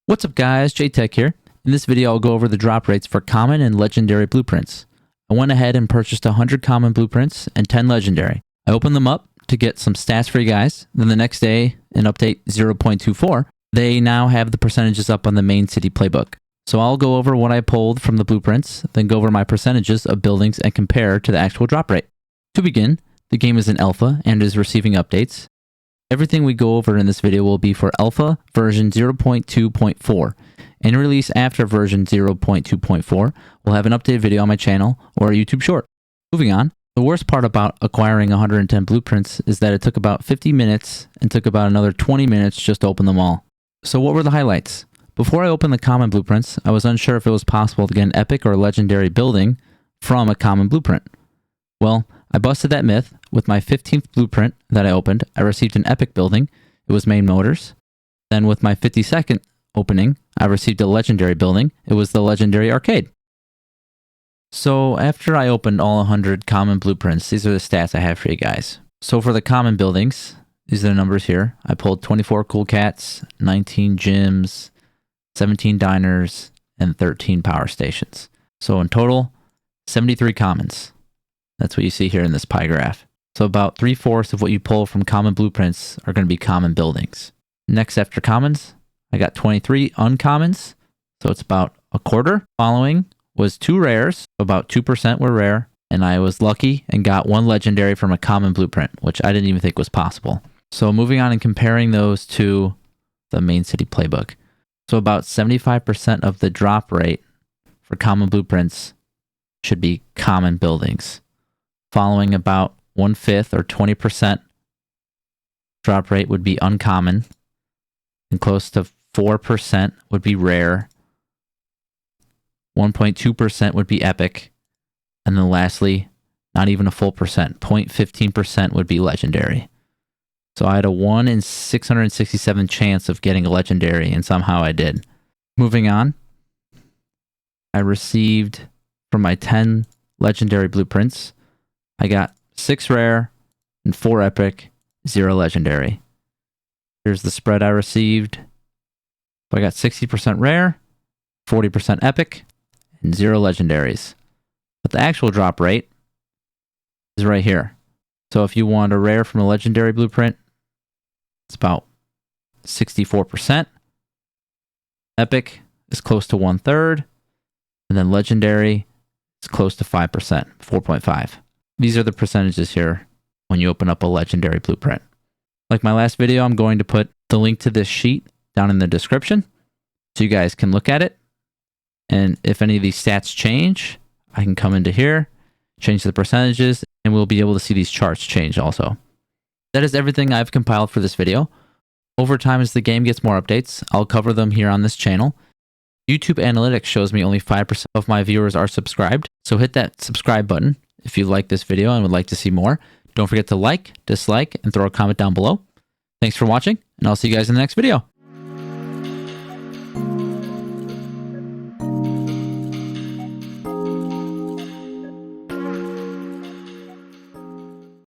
What's up guys, JTech here. In this video I'll go over the drop rates for common and legendary blueprints. I went ahead and purchased 100 common blueprints and 10 legendary. I opened them up to get some stats for you guys. Then the next day in update 0.24, they now have the percentages up on the Mane City Playbook. So I'll go over what I pulled from the blueprints, then go over my percentages of buildings and compare to the actual drop rate. To begin, the game is in alpha and is receiving updates. Everything we go over in this video will be for alpha version 0.2.4. Any release after version 0.2.4 will have an updated video on my channel or a YouTube short. Moving on, the worst part about acquiring 110 blueprints is that it took about 50 minutes and took about another 20 minutes just to open them all. So what were the highlights? Before I opened the common blueprints, I was unsure if it was possible to get an epic or legendary building from a common blueprint. Well, I busted that myth. With my 15th blueprint that I opened, I received an epic building. It was Main Motors. Then with my 52nd opening, I received a legendary building. It was the legendary arcade. So after I opened all 100 common blueprints, these are the stats I have for you guys. So for the common buildings, these are the numbers here. I pulled 24 cool cats, 19 gyms, 17 diners, and 13 power stations. So in total, 73 commons. That's what you see here in this pie graph. So about 3/4 of what you pull from common blueprints are going to be common buildings. Next after commons, I got 23 uncommons. So it's about a quarter. Following was 2 rares. About 2% were rare. And I was lucky and got 1 legendary from a common blueprint, which I didn't even think was possible. So moving on and comparing those to the Mane City Playbook. So about 75% of the drop rate for common blueprints should be common buildings. Following about 1/5 or 20% drop rate would be uncommon, and close to 4% would be rare, 1.2% would be epic, and then lastly, not even a full percent, 0.15% would be legendary. So I had a 1 in 667 chance of getting a legendary, and somehow I did. Moving on, I received from my 10 legendary blueprints, I got 6 rare and 4 epic, 0 legendary. Here's the spread I received. So I got 60% rare, 40% epic, and 0 legendaries. But the actual drop rate is right here. So if you want a rare from a legendary blueprint, it's about 64%. Epic is close to 1/3. And then legendary is close to 5%, 4.5. These are the percentages here when you open up a legendary blueprint. Like my last video, I'm going to put the link to this sheet down in the description so you guys can look at it. And if any of these stats change, I can come into here, change the percentages, and we'll be able to see these charts change also. That is everything I've compiled for this video. Over time, as the game gets more updates, I'll cover them here on this channel. YouTube Analytics shows me only 5% of my viewers are subscribed, so hit that subscribe button if you like this video and would like to see more. Don't forget to like, dislike, and throw a comment down below. Thanks for watching, and I'll see you guys in the next video.